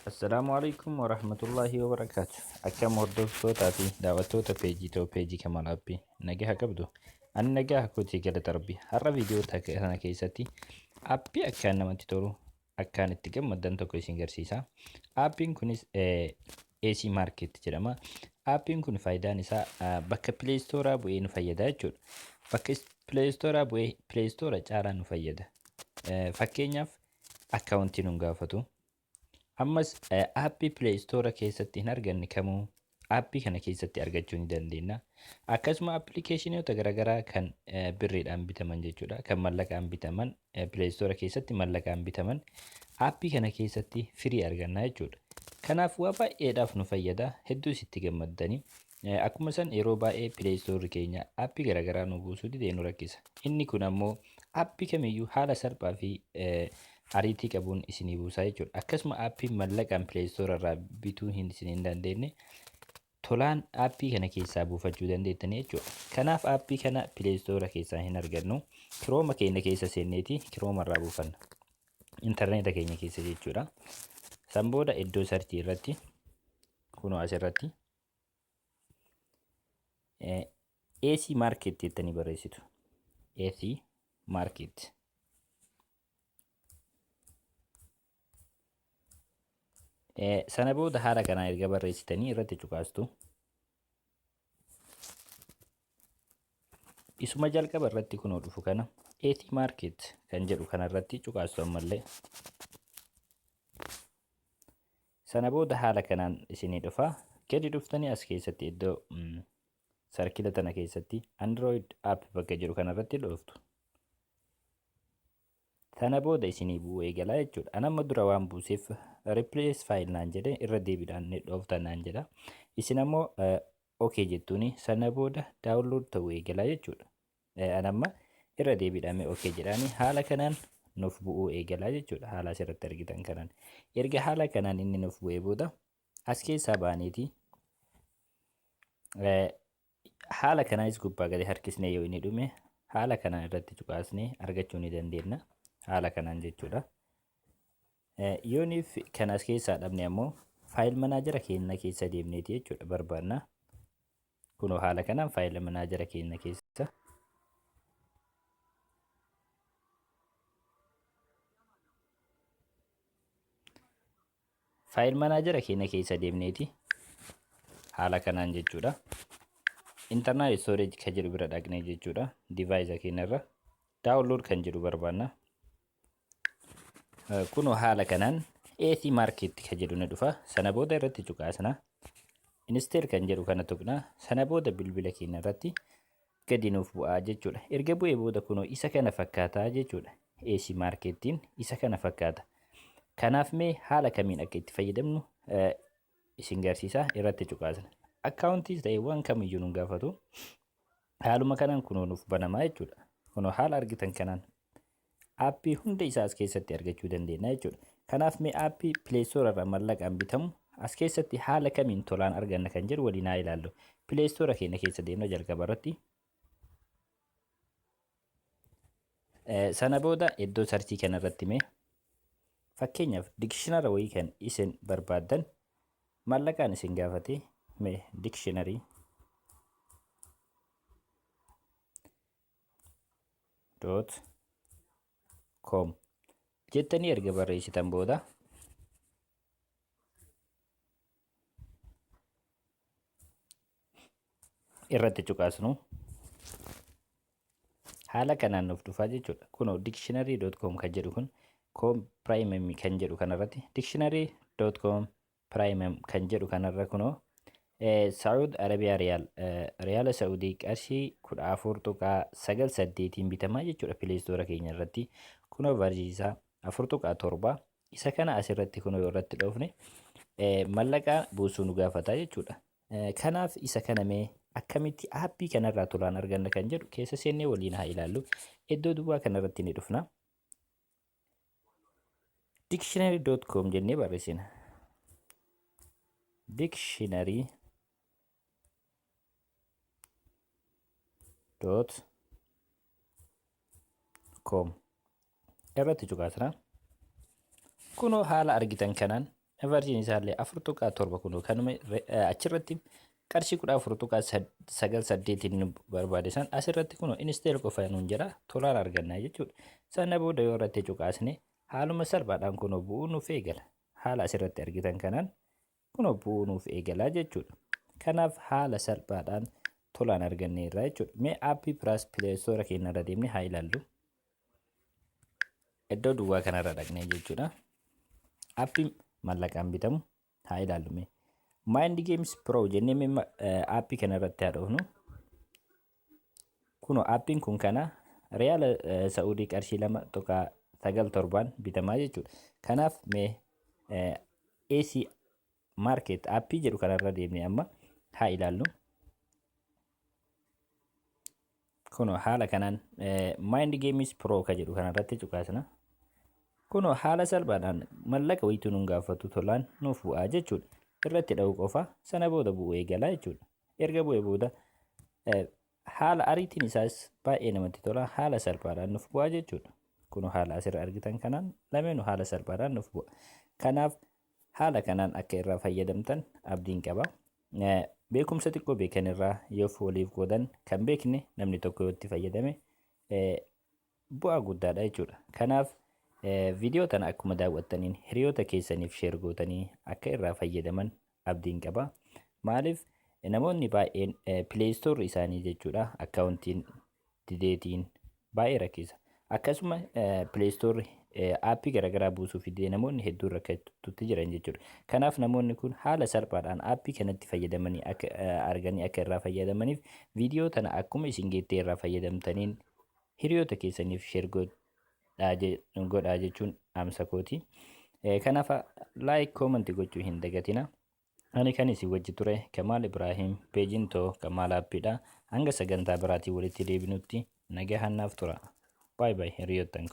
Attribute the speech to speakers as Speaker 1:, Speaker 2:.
Speaker 1: Assalamualaikum warahmatullahi wabarakatuh. Akkam hordoftoota fi daawwattoota peejii Kamal Appii nagaa qabdu. Ani nagaa kootii galata Rabbii. Har'a viidiyoo kana keessatti aappii akkaan namatti tolu akkaan itti gammaddan tokko isin agarsiisa. Aappiin kunis AC Market jedhama. Aappiin kun faayidaan isaa bakka Play Store bu'ee nu fayyada jechuudha. Bakka Play Store bu'ee Play Store caalaa nu fayyada. Fakkeenyaaf akkaawuntii nu gaafatu. Ammas aappii Play Store keessatti hin arganne kamuu aappii kana keessatti argachuu ni dandeenya. Akkasuma appilikeeshinoota garaagaraa kan birriidhaan bitaman jechuudha. Kan mallaqaan bitaman Play Store keessatti mallaqaan bitaman aappii kana keessatti firii arganna jechuudha. Kanaaf waa baay'eedhaaf nu fayyada. Hedduu itti gammaddanii. Akkuma san yeroo baay'ee Play Store keenya aappii garaagaraa nu buusuu didee nu rakkisa. Inni kun ammoo aappii kamiyyuu haala salphaa fi ariitii qabuun isinii buusaa jechuudha. Akkasuma aappiin mallaqaan Play Store irraa bituu isin hin dandeenye tolaan aappii kana keessaa buufachuu dandeettanii jechuudha. Kanaaf aappii kana Play Store keessaa hin argannu. Kirooma keenya keessa seenneeti kirooma irraa buufanna. Intarneeta keenya keessa jechuudha. San booda iddoo sarchii irratti kunoo asirratti AC Market jettanii barreessitu. AC Market. Sana booda haala kanaan erga barreessitanii irratti cuqaastu. Isuma jalqaba irratti kunoo dhufu kana AC Market kan jedhu kana irratti cuqaastu ammallee. Sana booda haala kanaan isinii dhufa. Gadi dhuftanii as keessatti iddoo sarkila tana keessatti Android app bakka jedhu kana irratti dhuftu. Sana booda isinii bu'uu eegalaa jechuudha. Ani amma dura waan buuseef replace file naan jedhe irra deebiidhaan ni dhooftan naan jedha. Isin ammoo okay jettuuni sana booda download ta'uu eegalaa jechuudha. Ani amma irra deebiidhaan okay jedhaani haala kanaan nuuf bu'uu eegalaa jechuudha. Haala asirratti argitan kanaan. Erga haala kanaan inni nuuf bu'ee booda as keessaa baaneeti haala kanaanis gubbaa gadi harkisnee yoo inni dhume haala kanaan irratti cuqaasnee argachuu ni dandeenya. Haala kanaan jechuudha. Yooniif kan as keessaa dhabne ammoo faayil manaajara keenya keessa deemneeti jechuudha barbaanna. Kunoo haala kanaan faayil manaajara keenya keessa deemneeti haala kanaan jechuudha. Internal storage kan jedhu bira dhaqnee jechuudha. Device keenya irra download kan jedhu barbaanna. Kunoo haala kanaan AC Market kan jedhu ni dhufa. Sana booda irratti cuqaasna. Install kan jedhu kana tuqna. Sana booda bilbila keenya irratti gadi nuuf bu'aa jechuudha. Erga bu'ee booda kunoo isa kana fakkaataa jechuudha. AC Marketiin isa kana fakkaata. Kanaaf mee haala kamiin akka itti fayyadamnu isin agarsiisa irratti cuqaasna. Akkaawuntiis ta'ee waan kamiyyuu nu gaafatu. Haaluma kanaan kunoo nuuf banamaa jechuudha. Kunoo haala argitan kanaan aappii hunda isaa as keessatti argachuu dandeenya jechuudha. Kanaaf mee aappii Play Store irraa mallaqaan bitamu as keessatti haala kamiin tolaan arganna kan jedhu waliin haa ilaallu. Play Store keenya keessa deemna jalqaba irratti. Sana booda iddoo sarchii kana irratti mee fakkeenyaaf dikshinara wayii kan isin barbaaddan mallaqaan isin gaafate mee dikshinari .com jettanii erga barreessitan booda irratti cuqaasnu haala kanaan nuuf dhufaa jechuudha. Kunoo dictionary.com kan jedhu kun com premium kan jedhu kanarratti dictionary.com premium kan jedhu kanarra kunoo Saudi Arabia Riyaala Saudii qarshii 14.98 bitamaa jechuudha Play Store keenya irratti. Kunoo barsiisaa 4.7 isa kana asirratti kunoo yoo irratti dhoofne mallaqaa buusuu nu gaafata jechuudha. Kanaaf isa kana mee akkamitti aappii kanarraa tolaan arganna kan jedhu keessa seennee waliin haa ilaallu. Iddoo duwwaa kanarratti ni dhufna. Dictionary.com jennee barreessina. Dictionary.com irratti cuqaasna. Kunoo haala argitan kanaan Averjiin isaallee 4.7 kunoo kanuma achirratti qarshii 14.98 nu barbaade san asirratti kunoo insteer qofa nuun jira tolaan argannaa jechuudha. Sana booda yoo irratti cuqaasne haaluma salphaadhaan kunoo bu'uu nuuf eegala. Haala asirratti argitan kanaan kunoo bu'uu nuuf eegalaa jechuudha. Kanaaf haala salphaadhaan tolaan arganne irraa jechuudha. Mee aappii piraas pileestoora keenya irra deemnee haa ilaallu. Iddoo duwwaa kanarra dhaqnee jechuudha. Aappii mallaqaan bitamu haa ilaallu mee. Mind Games Pro jennee mee aappii kanarratti haa dhufnu. Kunoo aappiin kun kana Riyaala Saa'udii qarshii 2.97 bitamaa jechuudha. Kanaaf mee AC Market aappii jedhu kanarra deemnee amma haa ilaallu. Kunoo haala kanaan Mind Games Pro ka jedhu kanarratti cuqaasna. Kunoo haala salphaadhaan mallaqa wayituu nuun gaafatu tolaan nuuf bu'aa jechuudha. Irratti dha'uu qofa sana booda bu'uu eegalaa jechuudha. Erga bu'ee booda haala ariitiin isaas baay'ee namatti tola. Haala salphaadhaan nuuf bu'aa jechuudha. Kunoo haala asirra argitan kanaan lameenuu haala salphaadhaan nuuf bu'a. Kanaaf haala kanaan akka irraa fayyadamtan abdiin qaba. Beekumsa xiqqoo beekan irraa yoo waliif qoodan kan beekne namni tokko yoo itti fayyadame bu'aa guddaadha jechuudha. Kanaaf viidiyoo tana akkuma daawwattaniin hiriyoota keessaniif sheer gootanii akka irraa fayyadaman abdiin qaba. Maaliif namoonni baay'een pileestoorri isaanii jechuudha akkaawuntiin dideetiin baay'ee rakkisa. Akkasuma pileestoorri aappii garaagaraa buusuuf illee namoonni hedduun rakkatutti jiran jechuudha. Kanaaf namoonni kun haala salphaadhaan aappii kanatti fayyadamanii akka arganii akka irraa fayyadamaniif viidiyoo tana akkuma isin geettee irraa fayyadamtaniin hiriyoota keessaniif sheer godhaa jechuun dhaamsa kooti. Kanaaf laayik koomantii gochuu hin dagatina. Ani kan isin wajji ture Kamaal Ibraahim peejiin too Kamaal aappiidha. Hanga sagantaa biraatiin walitti deebinutti nagaa hannaaf tura. Baay baay hiriyoottan.